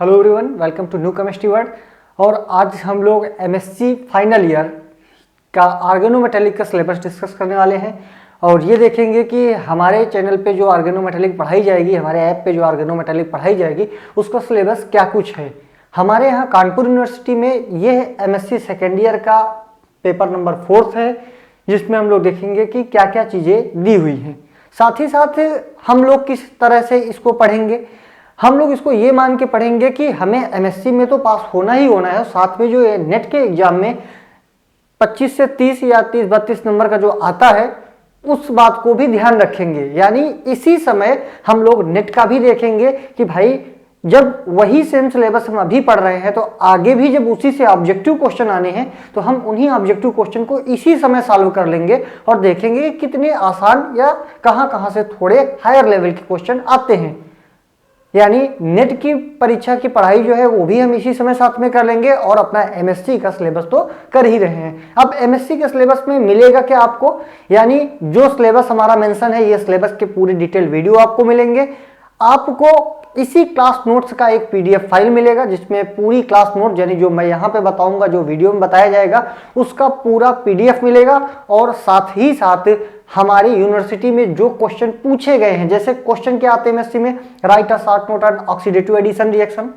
Hello everyone, welcome to new chemistry world. और आज हम लोग एमएससी फाइनल ईयर का ऑर्गेनोमेटेलिक का सिलेबस डिस्कस करने वाले हैं। और ये देखेंगे कि हमारे चैनल पे जो ऑर्गेनोमेटेलिक पढ़ाई जाएगी, हमारे ऐप पे जो ऑर्गेनोमेटेलिक पढ़ाई जाएगी, उसका सिलेबस क्या कुछ है। हमारे यहाँ कानपुर यूनिवर्सिटी में ये एमएससी सेकेंड ईयर का पेपर नंबर 4 है, जिसमें हम लोग देखेंगे कि क्या क्या चीज़ें दी हुई हैं। साथ ही साथ हम लोग किस तरह से इसको पढ़ेंगे, हम लोग इसको ये मान के पढ़ेंगे कि हमें एमएससी में तो पास होना ही होना है। साथ में जो नेट के एग्जाम में 25 से 30 या 30-32 नंबर का जो आता है, उस बात को भी ध्यान रखेंगे। यानी इसी समय हम लोग नेट का भी देखेंगे कि भाई जब वही सेम सिलेबस हम अभी पढ़ रहे हैं, तो आगे भी जब उसी से ऑब्जेक्टिव क्वेश्चन आने हैं तो हम उन्हीं ऑब्जेक्टिव क्वेश्चन को इसी समय सॉल्व कर लेंगे और देखेंगे कि कितने आसान या कहां से थोड़े हायर लेवल के क्वेश्चन आते हैं। यानी नेट की परीक्षा की पढ़ाई जो है वो भी हम इसी समय साथ में कर लेंगे और अपना एमएससी का सिलेबस तो कर ही रहे हैं। अब एमएससी के सिलेबस में मिलेगा क्या आपको, यानी जो सिलेबस हमारा मेंशन है, ये सिलेबस के पूरी डिटेल वीडियो आपको मिलेंगे। आपको इसी क्लास नोट्स का एक पीडीएफ फाइल मिलेगा, जिसमें पूरी क्लास नोट यानी जो मैं यहाँ पे बताऊंगा, जो वीडियो में बताया जाएगा, उसका पूरा पीडीएफ मिलेगा। और साथ ही साथ हमारी यूनिवर्सिटी में जो क्वेश्चन पूछे गए हैं, जैसे क्वेश्चन क्या आते हैं एमएससी में, write a short note on oxidative addition reaction,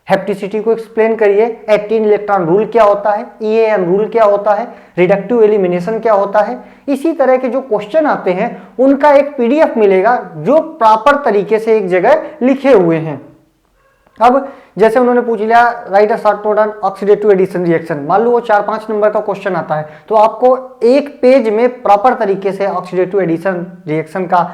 hapticity को एक्सप्लेन करिए, 18 इलेक्ट्रॉन रूल क्या होता है, ईएएन रूल क्या होता है, रिडक्टिव एलिमिनेशन क्या होता है। इसी तरह के जो क्वेश्चन आते हैं उनका एक पीडीएफ मिलेगा, जो प्रॉपर तरीके से एक जगह लिखे हुए हैं। अब जैसे उन्होंने पूछ लिया write a short note on oxidative addition reaction, मान लो वो 4-5 नंबर का क्वेश्चन आता है, तो आपको एक पेज में प्रॉपर तरीके से ऑक्सीडेटिव एडिशन रिएक्शन का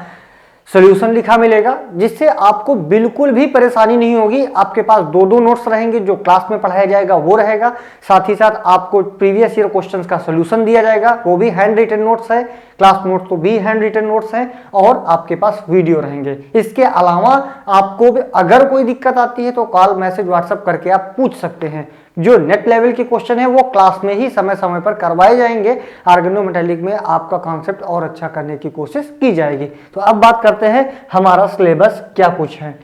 सॉल्यूशन लिखा मिलेगा, जिससे आपको बिल्कुल भी परेशानी नहीं होगी। आपके पास 2-2 नोट्स रहेंगे, जो क्लास में पढ़ाया जाएगा वो रहेगा, साथ ही साथ आपको प्रीवियस ईयर क्वेश्चंस का सॉल्यूशन दिया जाएगा, वो भी हैंड रिटन नोट्स है, क्लास नोट्स तो भी हैंड रिटन नोट्स हैं, और आपके पास वीडियो रहेंगे। इसके अलावा आपको अगर कोई दिक्कत आती है तो कॉल मैसेज व्हाट्सएप करके आप पूछ सकते हैं। जो नेट लेवल के क्वेश्चन है वो क्लास में ही समय समय पर करवाए जाएंगे। ऑर्गेनोमेटेलिक में आपका कॉन्सेप्ट और अच्छा करने की कोशिश की जाएगी। तो अब बात करते हैं हमारा सिलेबस क्या कुछ है।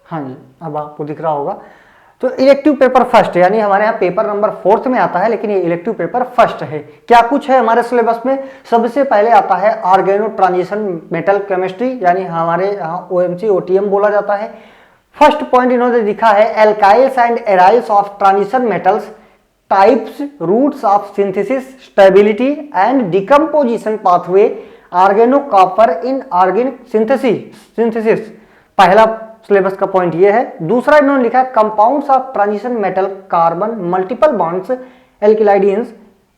हाँ जी, अब आपको दिख रहा होगा। तो इलेक्टिव पेपर फर्स्ट, यानी हमारे यहाँ पेपर नंबर 4 में आता है, लेकिन ये इलेक्टिव पेपर फर्स्ट है। क्या कुछ है हमारे सिलेबस में, सबसे पहले आता है ऑर्गेनो ट्रांजिशन मेटल केमिस्ट्री, यानी हमारे यहाँ ओएमसी ओटीएम बोला जाता है। फर्स्ट पॉइंट इन्होंने लिखा है alkyls and aryls of transition metals, types, routes of synthesis, stability and decomposition pathway, organo copper in organic synthesis. पहला सिलेबस का पॉइंट ये है। दूसरा इन्होंने लिखा है compounds of transition metal, carbon multiple bonds, alkylidenes,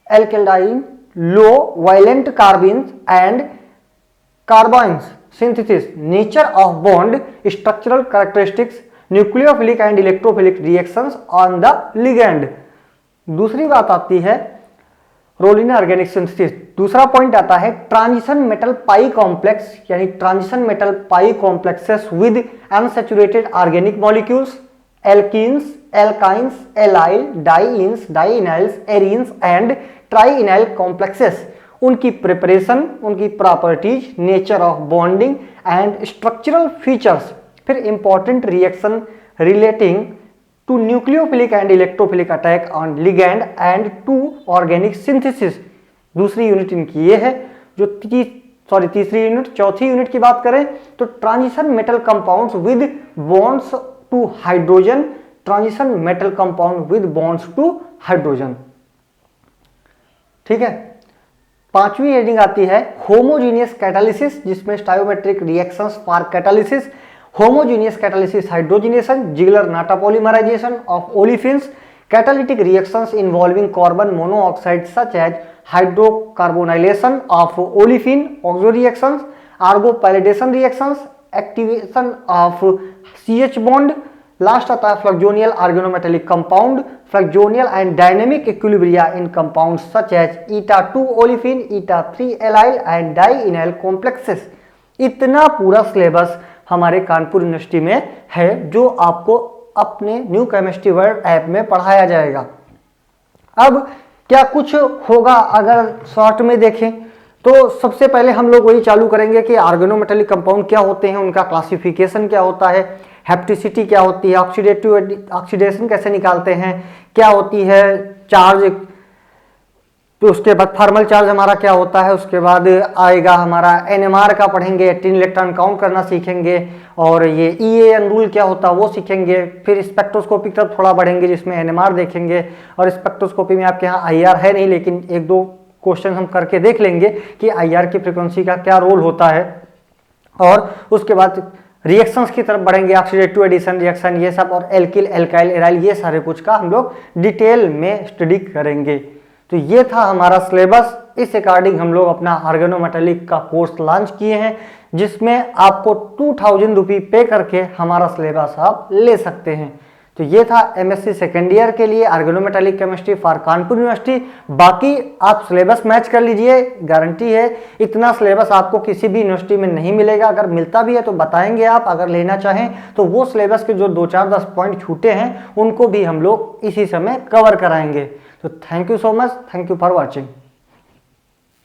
एल्केलाइन, low valent carbenes and carbynes synthesis, nature of bond, structural characteristics, nucleophilic and electrophilic reactions on the ligand. दूसरी बात आती है रोल इन ऑर्गेनिक सिंथेसिस। दूसरा पॉइंट आता है transition metal pi complex, यानी transition metal pi complexes with unsaturated organic molecules, alkenes, alkynes, allyl, dienes, dienyls, arenes and trienyl complexes, उनकी preparation, उनकी properties, nature of bonding and structural features. फिर important reaction relating to nucleophilic and electrophilic attack on ligand and to organic synthesis। दूसरी unit इनकी ये है। जो तीसरी unit, चौथी यूनिट की बात करें तो transition metal compounds with bonds to hydrogen, transition metal compound with bonds to hydrogen. ठीक है। पांचवी हेडिंग आती है होमोजीनियस कैटालिसिस, जिसमें stoichiometric reactions for catalysis, homogeneous catalysis hydrogenation, Ziegler-Natta polymerization of olefins, catalytic reactions involving carbon monoxide such as hydrocarbonylation of olefin, oxo reactions, argopylation reactions, activation of CH bond। Last आता है fluxional organometallic compound, fluxional and dynamic equilibria in compound such as eta2 olefin, eta3 allyl and dienyl complexes. इतना पूरा syllabus हमारे Kanpur university में है, जो आपको अपने न्यू केमिस्ट्री वर्ल्ड ऐप में पढ़ाया जाएगा। अब क्या कुछ होगा अगर शॉर्ट में देखें तो सबसे पहले हम लोग वही चालू करेंगे कि ऑर्गेनोमेटेलिक कंपाउंड क्या होते हैं, उनका क्लासिफिकेशन क्या होता है, हैप्टिसिटी क्या होती है, ऑक्सीडेशन कैसे निकालते हैं, क्या होती है चार्ज, तो उसके बाद थर्मल चार्ज हमारा क्या होता है, उसके बाद आएगा हमारा एनएमआर का पढ़ेंगे, 18 इलेक्ट्रॉन काउंट करना सीखेंगे, और ये ईएएन रूल क्या होता है वो सीखेंगे। फिर स्पेक्ट्रोस्कोपी की तरफ थोड़ा बढ़ेंगे जिसमें एनएमआर देखेंगे, और स्पेक्ट्रोस्कोपी में आपके यहाँ आईआर है नहीं, लेकिन एक दो क्वेश्चन हम करके देख लेंगे कि आईआर की फ्रीक्वेंसी का क्या रोल होता है। और उसके बाद रिएक्शंस की तरफ बढ़ेंगे, ऑक्सीडेटिव एडिशन रिएक्शन ये सब, और एल्किल एल्काइल एराइल ये सारे कुछ का हम लोग डिटेल में स्टडी करेंगे। तो ये था हमारा सिलेबस। इस अकॉर्डिंग हम लोग अपना ऑर्गेनोमेटेलिक का कोर्स लॉन्च किए हैं, जिसमें आपको 2000 रुपये पे करके हमारा सिलेबस आप ले सकते हैं। तो ये था एमएससी सेकेंड ईयर के लिए organometallic chemistry for Kanpur university. बाकी आप सिलेबस मैच कर लीजिए, गारंटी है इतना सिलेबस आपको किसी भी यूनिवर्सिटी में नहीं मिलेगा। अगर मिलता भी है तो बताएंगे आप, अगर लेना चाहें तो वो सिलेबस के जो 2-4-10 पॉइंट छूटे हैं उनको भी हम लोग इसी समय कवर कराएंगे। तो thank you so much, thank you for watching.